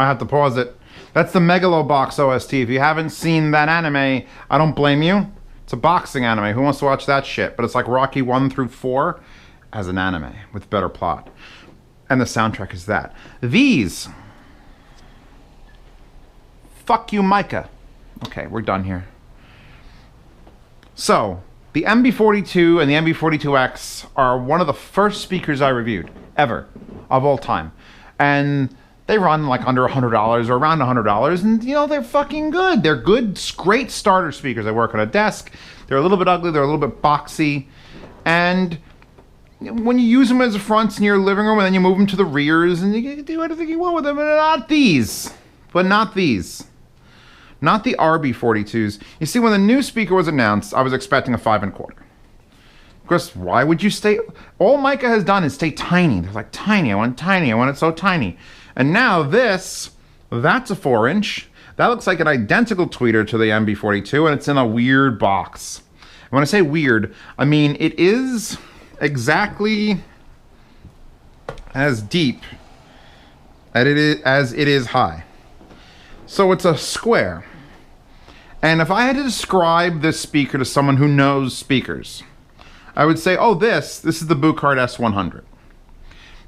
I have to pause it. That's the Megalobox OST. If you haven't seen that anime, I don't blame you. It's a boxing anime. Who wants to watch that shit? But it's like Rocky 1 through 4 as an anime with better plot. And the soundtrack is that. These. Fuck you, Micca. Okay, we're done here. So, the MB42 and the MB42X are one of the first speakers I reviewed, ever, of all time. And they run like under $100 or around $100, and you know, they're fucking good. They're good, great starter speakers. They work on a desk. They're a little bit ugly, they're a little bit boxy. And when you use them as fronts in your living room, and then you move them to the rears, and you can do anything you want with them, and not these. But not these. Not the RB42s. You see, when the new speaker was announced, I was expecting a 5 1/4. Of course, why would you stay? All Micca has done is stay tiny. They're like, tiny, I want it so tiny. And now this, that's a 4-inch. That looks like an identical tweeter to the MB42, and it's in a weird box. And when I say weird, I mean it is exactly as deep as it is high. So it's a square. And if I had to describe this speaker to someone who knows speakers, I would say, oh, this is the e.v.e.r.y.t.h.i.n.g.e.l.s.e. S100.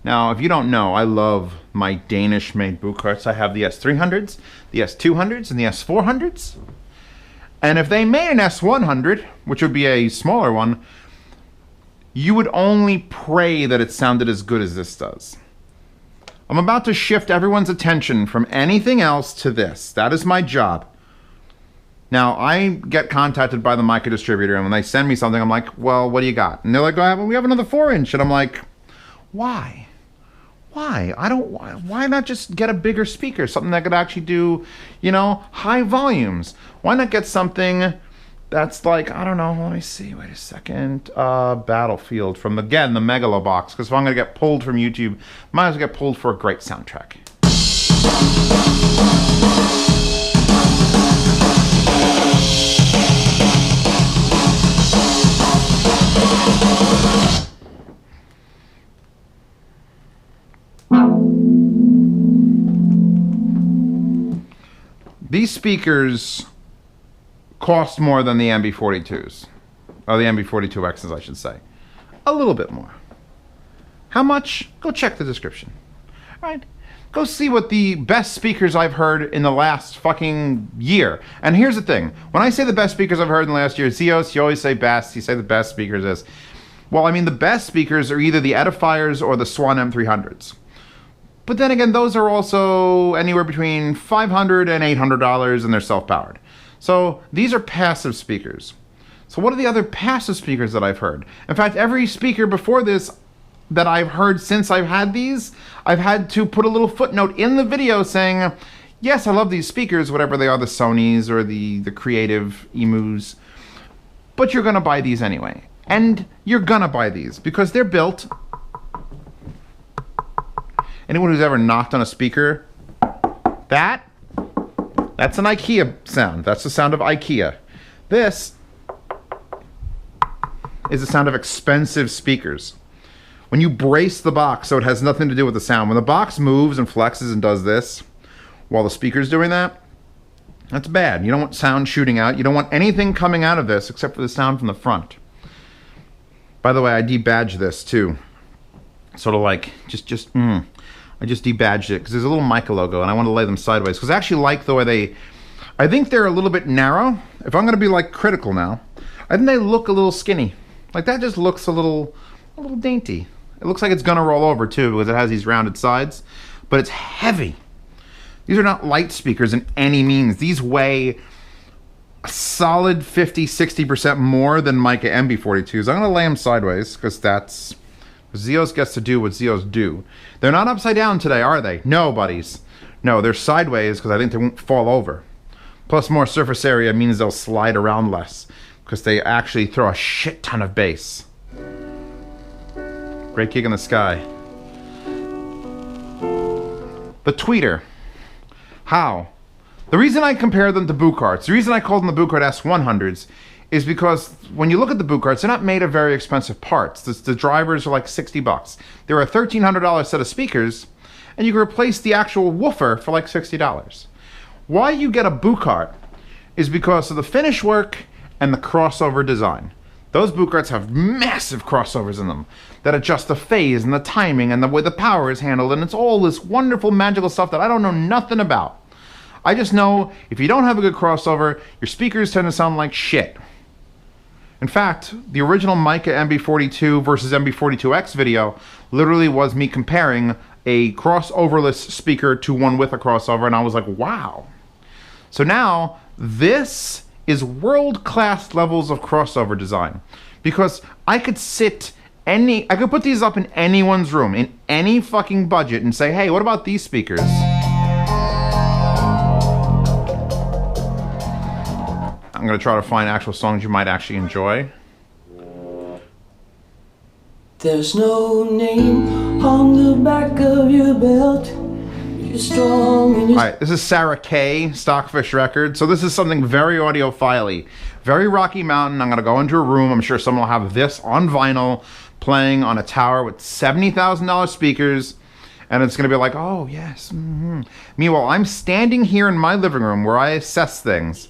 Now, if you don't know, I love my Danish-made e.v.e.r.y.t.s. I have the S300s, the S200s, and the S400s. And if they made an S100, which would be a smaller one, you would only pray that it sounded as good as this does. I'm about to shift everyone's attention from anything else to this. That is my job. Now, I get contacted by the Micca distributor, and when they send me something, I'm like, well, what do you got? And they're like, oh, we have another 4-inch. And I'm like, why? Why? Why not just get a bigger speaker? Something that could actually do, you know, high volumes. Why not get something that's like, I don't know, let me see, wait a second. Battlefield from, again, the Megalobox. Because if I'm going to get pulled from YouTube, might as well get pulled for a great soundtrack. These speakers cost more than the MB42s, or the MB42Xs, I should say. A little bit more. How much? Go check the description. All right? Go see what the best speakers I've heard in the last fucking year. And here's the thing. When I say the best speakers I've heard in the last year, Zeos, you always say best. You say the best speakers is. Well, I mean, the best speakers are either the e.v.e.r.y.t.h.i.n.g.e.l.s. or the Swan M300s. But then again, those are also anywhere between $500 and $800, and they're self-powered. So these are passive speakers. So what are the other passive speakers that I've heard? In fact, every speaker before this that I've heard since I've had these, I've had to put a little footnote in the video saying, yes, I love these speakers, whatever they are, the Sonys or the Creative Emus, but you're gonna buy these anyway. And you're gonna buy these because they're built. Anyone who's ever knocked on a speaker, that's an IKEA sound. That's the sound of IKEA. This is the sound of expensive speakers. When you brace the box so it has nothing to do with the sound. When the box moves and flexes and does this while the speaker's doing that, that's bad. You don't want sound shooting out. You don't want anything coming out of this except for the sound from the front. By the way, I debadged this too. Sort of like, I just debadged it because there's a little Micca logo and I want to lay them sideways because I actually like the way I think they're a little bit narrow. If I'm going to be like critical now, I think they look a little skinny. Like that just looks a little dainty. It looks like it's going to roll over too because it has these rounded sides, but it's heavy. These are not light speakers in any means. These weigh a solid 50-60% more than Micca MB42s. I'm going to lay them sideways because that's Zeos gets to do what Zeos do. They're not upside down today, are they? No, buddies. No, they're sideways because I think they won't fall over. Plus more surface area means they'll slide around less because they actually throw a shit ton of bass. Great gig in the sky. The tweeter. How? The reason I compare them to e.v.e.r.y.t.h.i.n.g.e.l.s., the reason I call them the e.v.e.r.y.t.h.i.n.g.e.l.s. S100s is because when you look at the boot carts, they're not made of very expensive parts. The drivers are like $60. They're a $1,300 set of speakers, and you can replace the actual woofer for like $60. Why you get a boot cart is because of the finish work and the crossover design. Those boot carts have massive crossovers in them that adjust the phase and the timing and the way the power is handled, and it's all this wonderful magical stuff that I don't know nothing about. I just know if you don't have a good crossover, your speakers tend to sound like shit. In fact, the original Micca RB42 versus RB42X video literally was me comparing a crossoverless speaker to one with a crossover, and I was like, wow. So now, this is world-class levels of crossover design, because I could put these up in anyone's room, in any fucking budget, and say, hey, what about these speakers? I'm gonna try to find actual songs you might actually enjoy. There's no name on the back of your belt. You're strong and you're... Alright, this is Sarah K, Stockfish Records. So this is something very audiophile-y. Very Rocky Mountain. I'm gonna go into a room. I'm sure someone will have this on vinyl playing on a tower with $70,000 speakers. And it's gonna be like, oh yes. Meanwhile, I'm standing here in my living room where I assess things,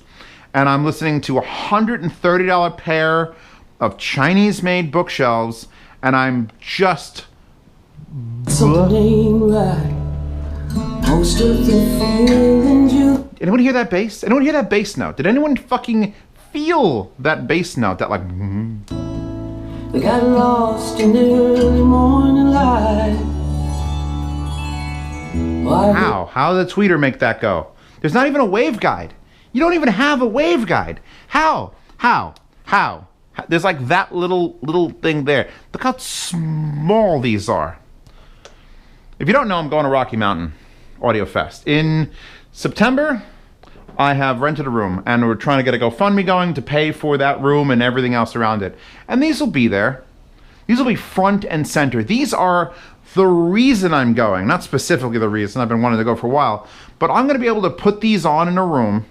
and I'm listening to a $130 pair of Chinese-made bookshelves, and I'm just... Something ain't right. Most of the feelings you... Anyone hear that bass? Anyone hear that bass note? Did anyone fucking feel that bass note? That like... They got lost in the early morning light. How did the tweeter make that go? There's not even a waveguide. You don't even have a waveguide. How? There's like that little thing there. Look how small these are. If you don't know, I'm going to Rocky Mountain Audio Fest. In September, I have rented a room, and we're trying to get a GoFundMe going to pay for that room and everything else around it. And these will be there. These will be front and center. These are the reason I'm going. Not specifically the reason. I've been wanting to go for a while. But I'm going to be able to put these on in a room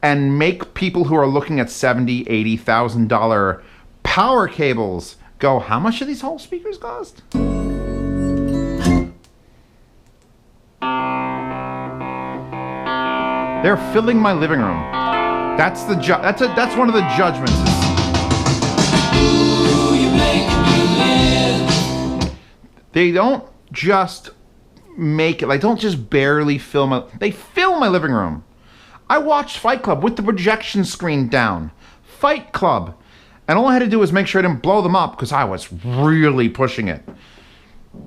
and make people who are looking at $70,000, $80,000 power cables go, how much do these whole speakers cost? They're filling my living room. That's one of the judgments. Ooh, you make me live. They don't just make it, like, don't just barely fill they fill my living room. I watched Fight Club with the projection screen down. Fight Club. And all I had to do was make sure I didn't blow them up, because I was really pushing it.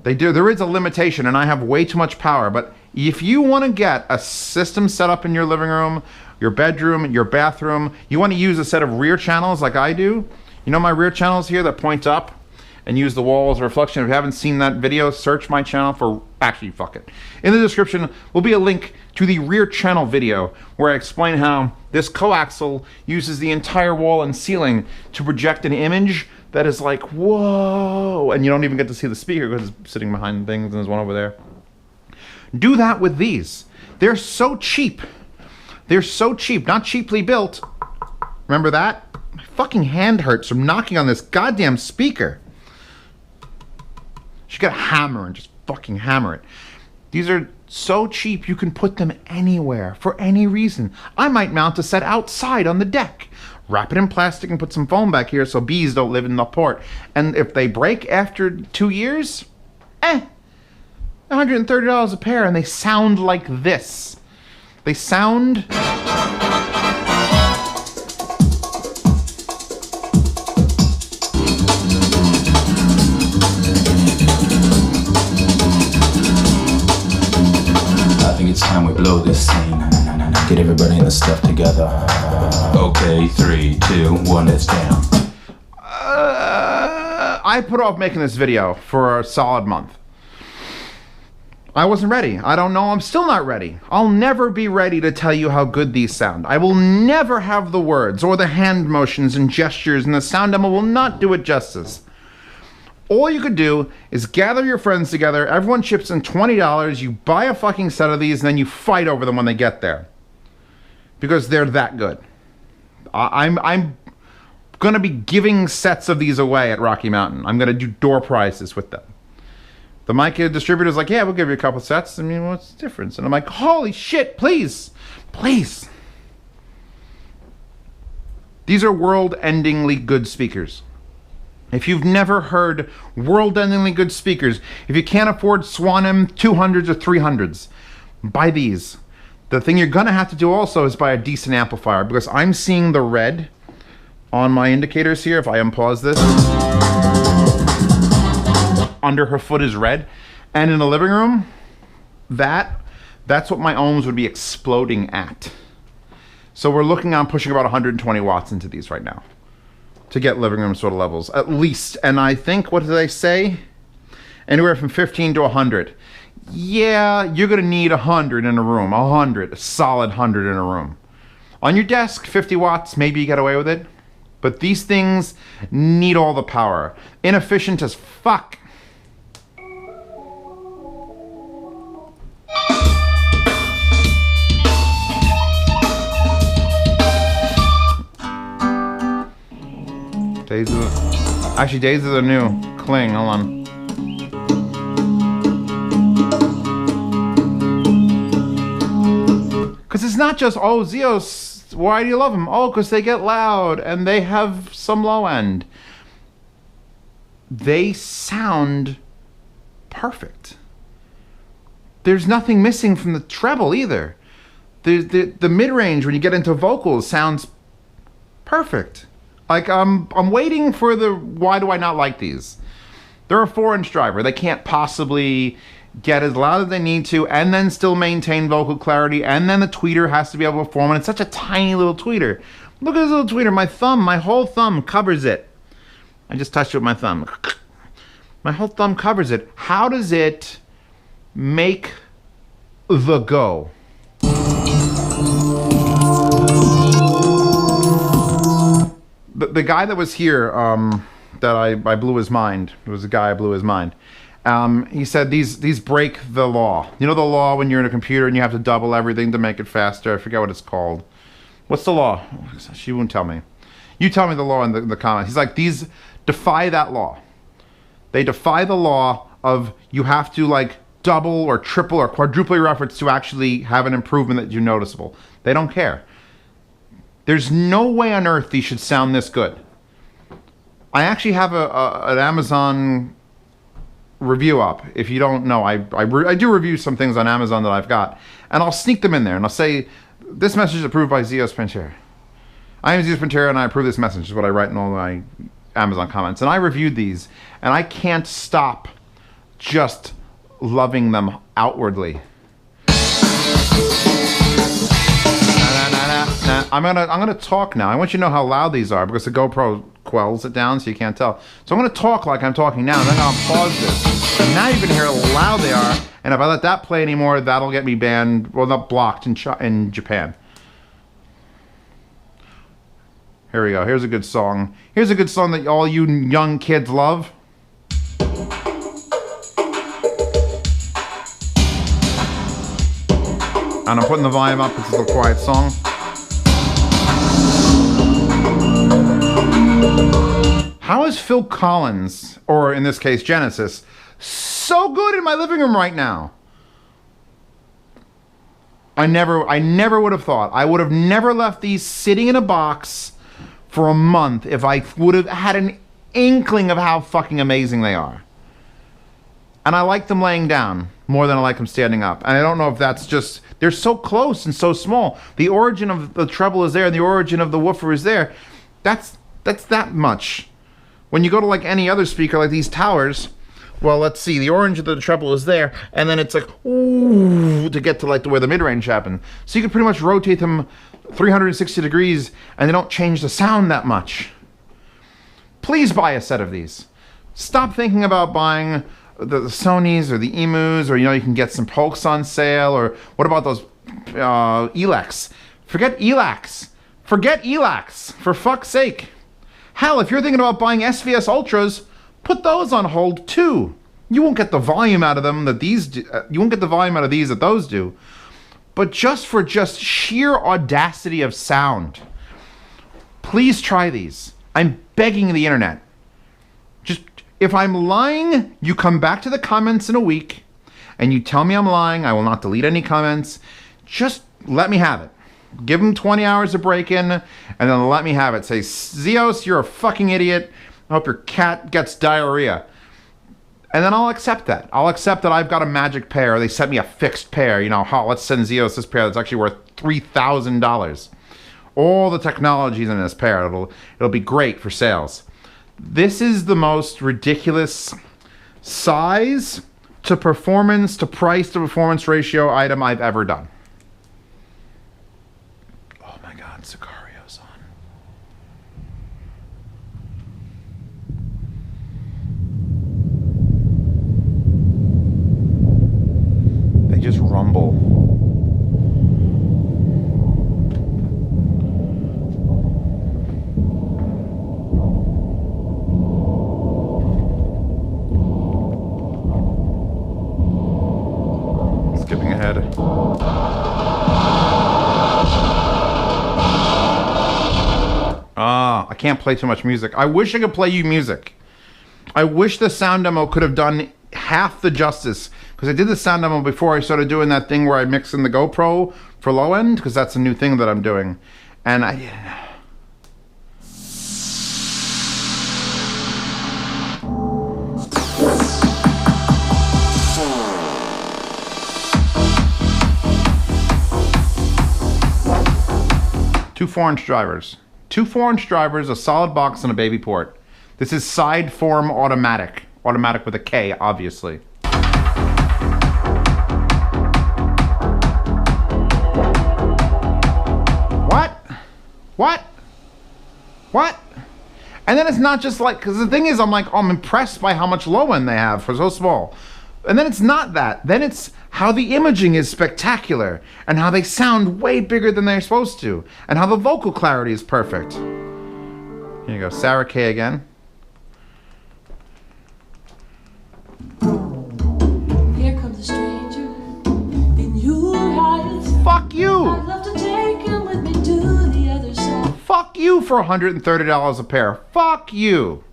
There is a limitation, and I have way too much power, but if you want to get a system set up in your living room, your bedroom, your bathroom, you want to use a set of rear channels like I do. You know my rear channels here that point up and use the wall as a reflection? If you haven't seen that video, search my channel for... Actually, fuck it. In the description will be a link to the rear channel video where I explain how this coaxial uses the entire wall and ceiling to project an image that is like, whoa, and you don't even get to see the speaker because it's sitting behind things, and there's one over there. Do that with these. They're so cheap. They're so cheap, not cheaply built. Remember that? My fucking hand hurts from knocking on this goddamn speaker. You got a hammer and just fucking hammer it. These are so cheap you can put them anywhere for any reason. I might mount a set outside on the deck. Wrap it in plastic and put some foam back here so bees don't live in the port. And if they break after 2 years, $130 a pair, and they sound like this. They sound... I think it's time we blow this scene. Get everybody in the stuff together. Okay, 3, 2, 1, it's down. I put off making this video for a solid month. I wasn't ready. I don't know. I'm still not ready. I'll never be ready to tell you how good these sound. I will never have the words or the hand motions and gestures, and the sound demo will not do it justice. All you could do is gather your friends together, everyone chips in $20, you buy a fucking set of these, and then you fight over them when they get there. Because they're that good. I'm going to be giving sets of these away at Rocky Mountain. I'm going to do door prizes with them. The Micca distributor's like, yeah, we'll give you a couple sets. I mean, what's the difference? And I'm like, holy shit, please. Please. These are world-endingly good speakers. If you've never heard world-endingly good speakers, if you can't afford Swan M200s or 300s, buy these. The thing you're going to have to do also is buy a decent amplifier, because I'm seeing the red on my indicators here. If I unpause this, under her foot is red. And in the living room, that's what my ohms would be exploding at. So we're looking on pushing about 120 watts into these right now to get living room sort of levels, at least. And I think, what do they say? Anywhere from 15 to 100. Yeah, you're gonna need 100 in a room, 100, a solid 100 in a room. On your desk, 50 watts, maybe you get away with it. But these things need all the power. Inefficient as fuck. Days of the new cling, hold on. Because it's not just, oh, Zeos, why do you love them? Oh, because they get loud and they have some low end. They sound perfect. There's nothing missing from the treble either. The mid-range, when you get into vocals, sounds perfect. Like, I'm waiting for the why do I not like these. They're a 4-inch driver. They can't possibly get as loud as they need to and then still maintain vocal clarity, and then the tweeter has to be able to perform, and it's such a tiny little tweeter. Look at this little tweeter. My whole thumb covers it. I just touched it with my thumb. My whole thumb covers it. How does it make the go? The guy that was here, that I blew his mind. It was the guy I blew his mind. He said these break the law. You know the law when you're in a computer and you have to double everything to make it faster? I forget what it's called. What's the law? She won't tell me. You tell me the law in the comments. He's like, these defy that law. They defy the law of you have to like double or triple or quadruple your efforts to actually have an improvement that you're noticeable. They don't care. There's no way on earth these should sound this good. I actually have an Amazon review up. If you don't know, I do review some things on Amazon that I've got, and I'll sneak them in there, and I'll say, this message is approved by Zeos Pantera. I am Zeos Pantera, and I approve this message, is what I write in all my Amazon comments. And I reviewed these, and I can't stop just loving them outwardly. I'm gonna talk now. I want you to know how loud these are because the GoPro quells it down so you can't tell. So I'm gonna talk like I'm talking now, and then I'll pause this. And now you can hear how loud they are. And if I let that play anymore, that'll get me banned, well, not blocked in Japan. Here we go. Here's a good song. Here's a good song that all you young kids love. And I'm putting the volume up. This is a quiet song. How is Phil Collins, or in this case Genesis, so good in my living room right now? I never would have thought. I would have never left these sitting in a box for a month if I would have had an inkling of how fucking amazing they are. And I like them laying down more than I like them standing up. And I don't know if that's just, they're so close and so small. The origin of the treble is there, and the origin of the woofer is there. That's that much. When you go to like any other speaker like these towers, well, let's see, the orange of the treble is there, and then it's like, ooh, to get to like where the mid-range happened. So you can pretty much rotate them 360 degrees, and they don't change the sound that much. Please buy a set of these. Stop thinking about buying the Sonys or the Emus, or, you know, you can get some Polks on sale, or what about those ELACs? Forget ELACs. Forget ELACs, for fuck's sake. Hell, if you're thinking about buying SVS Ultras, put those on hold too. You won't get the volume out of them that these do. You won't get the volume out of these that those do. But just for sheer audacity of sound, please try these. I'm begging the internet. Just, if I'm lying, you come back to the comments in a week and you tell me I'm lying. I will not delete any comments. Just let me have it. Give them 20 hours of break-in and then let me have it. Say, Zeos, you're a fucking idiot. I hope your cat gets diarrhea. And then I'll accept that. I'll accept that I've got a magic pair. They sent me a fixed pair. You know, let's send Zeos this pair that's actually worth $3,000. All the technology's in this pair. It'll be great for sales. This is the most ridiculous size to performance to price to performance ratio item I've ever done. Oh my God, Sicario's on. They just rumble. Skipping ahead. I can't play too much music. I wish I could play you music. I wish the sound demo could have done half the justice, because I did the sound demo before I started doing that thing where I mix in the GoPro for low end, because that's a new thing that I'm doing. And I didn't. Two 4-inch drivers. Two 4-inch drivers, a solid box, and a baby port. This is side form automatic. Automatic with a K, obviously. What? And then it's not just like, because the thing is, I'm like, oh, I'm impressed by how much low end they have for so small. And then it's not that. Then it's how the imaging is spectacular and how they sound way bigger than they're supposed to and how the vocal clarity is perfect. Here you go, Sarah K again. Here comes a stranger in your eyes. Fuck you! I'd love to take him with me to the other side. Fuck you for $130 a pair. Fuck you.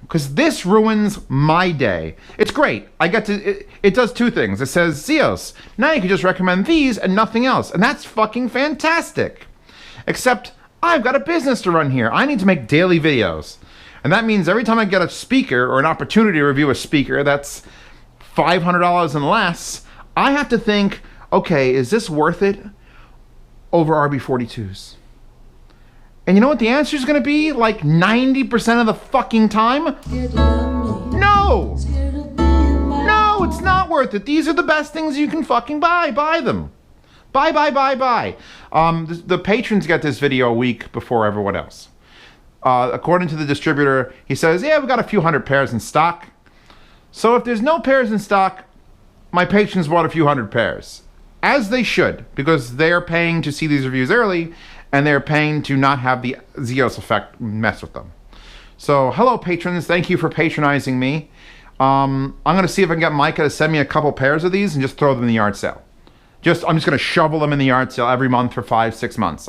Because this ruins my day. It's great. I get to, it does two things. It says, Zeos, now you can just recommend these and nothing else. And that's fucking fantastic. Except, I've got a business to run here. I need to make daily videos. And that means every time I get a speaker or an opportunity to review a speaker that's $500 and less, I have to think, okay, is this worth it over RB42s? And you know what the answer is going to be? Like 90% of the fucking time? No! No, it's not worth it. These are the best things you can fucking buy. Buy them. Buy. The patrons get this video a week before everyone else. According to the distributor, he says, yeah, we've got a few hundred pairs in stock. So if there's no pairs in stock, my patrons bought a few hundred pairs. As they should, because they're paying to see these reviews early, and they're paying to not have the Zeos effect mess with them. So, hello patrons, thank you for patronizing me. I'm gonna see if I can get Micah to send me a couple pairs of these and just throw them in the yard sale. I'm just gonna shovel them in the yard sale every month for 5-6 months.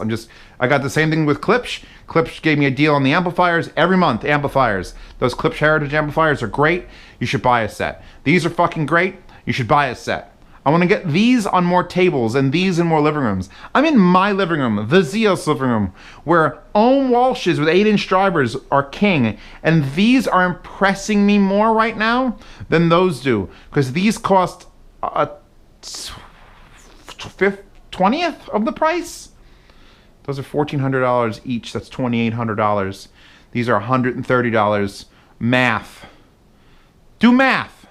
I got the same thing with Klipsch. Klipsch gave me a deal on the amplifiers every month, amplifiers. Those Klipsch Heritage amplifiers are great. You should buy a set. These are fucking great. You should buy a set. I want to get these on more tables and these in more living rooms. I'm in my living room, the Zeos living room, where Ohm Walshes with 8-inch drivers are king. And these are impressing me more right now than those do. Because these cost a 20th of the price. Those are $1,400 each. That's $2,800. These are $130. Math. Do math.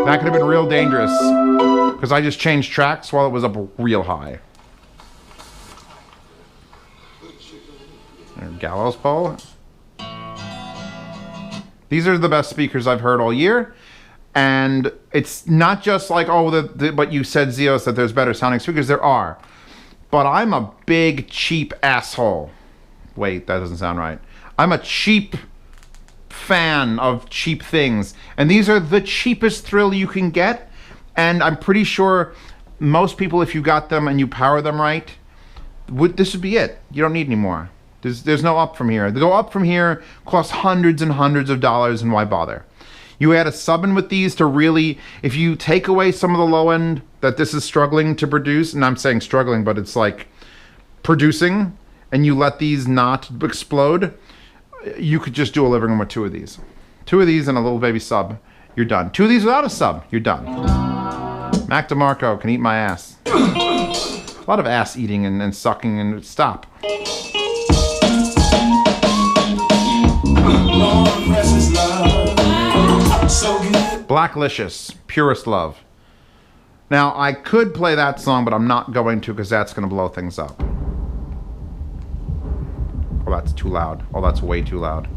That could have been real dangerous, because I just changed tracks while it was up real high. Gallows pole. These are the best speakers I've heard all year, and it's not just like, oh, but you said, Zeos, that there's better sounding speakers. There are, but I'm a big cheap asshole. Wait, that doesn't sound right. I'm a cheap fan of cheap things, and these are the cheapest thrill you can get. And I'm pretty sure most people, if you got them and you power them right, This would be it. You don't need any more. There's no up from here. To go up from here costs hundreds and hundreds of dollars, and why bother? You add a sub in with these to really, if you take away some of the low end that this is struggling to produce, and I'm saying struggling, but it's like producing, and you let these not explode, you could just do a living room with 2 of these. 2 of these and a little baby sub. You're done. 2 of these without a sub. You're done. Mac DeMarco can eat my ass. A lot of ass eating and sucking and stop. Blacklicious, Purest Love. Now, I could play that song, but I'm not going to because that's going to blow things up. Oh, that's too loud. Oh, that's way too loud.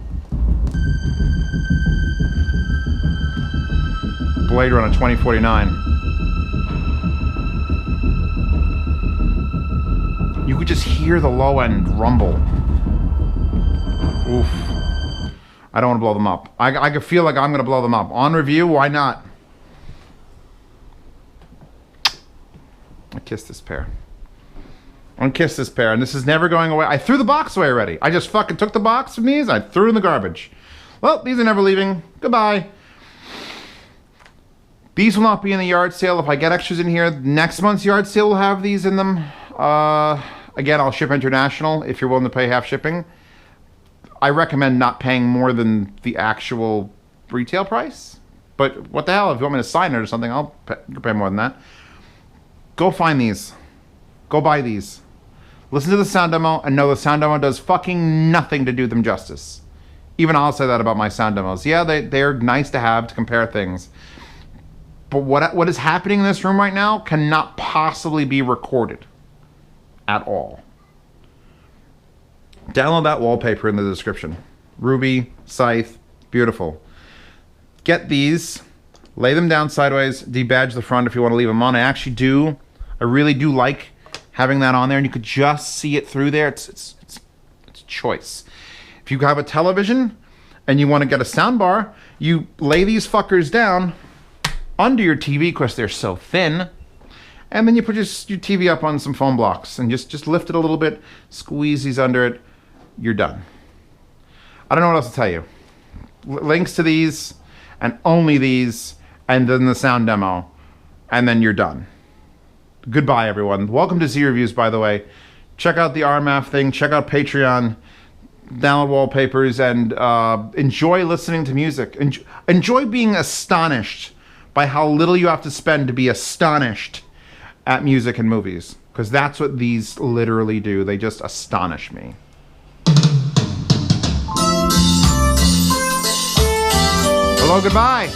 Blade Runner 2049. You could just hear the low end rumble. Oof. I don't want to blow them up. I could feel like I'm going to blow them up. On review, why not? I kissed this pair. Unkissed this pair, and this is never going away. I threw the box away already. I just fucking took the box from these, and I threw it in the garbage. Well, these are never leaving. Goodbye. These will not be in the yard sale. If I get extras in here, next month's yard sale will have these in them. Again, I'll ship international if you're willing to pay half shipping. I recommend not paying more than the actual retail price. But what the hell, if you want me to sign it or something, I'll pay more than that. Go find these. Go buy these. Listen to the sound demo and know the sound demo does fucking nothing to do them justice. Even I'll say that about my sound demos. Yeah, they're nice to have to compare things. But what is happening in this room right now cannot possibly be recorded at all. Download that wallpaper in the description. Ruby, Scythe, beautiful. Get these, lay them down sideways, debadge the front if you want to leave them on. I really do like having that on there, and you could just see it through there. It's choice. If you have a television and you want to get a sound bar, you lay these fuckers down under your TV because they're so thin, and then you put your TV up on some foam blocks and just lift it a little bit, squeeze these under it. You're done. I don't know what else to tell you. Links to these and only these, and then the sound demo, and then you're done. Goodbye, everyone. Welcome to Z Reviews, by the way. Check out the RMAF thing. Check out Patreon. Download wallpapers and enjoy listening to music. Enjoy being astonished by how little you have to spend to be astonished at music and movies, because that's what these literally do. They just astonish me. Hello, goodbye.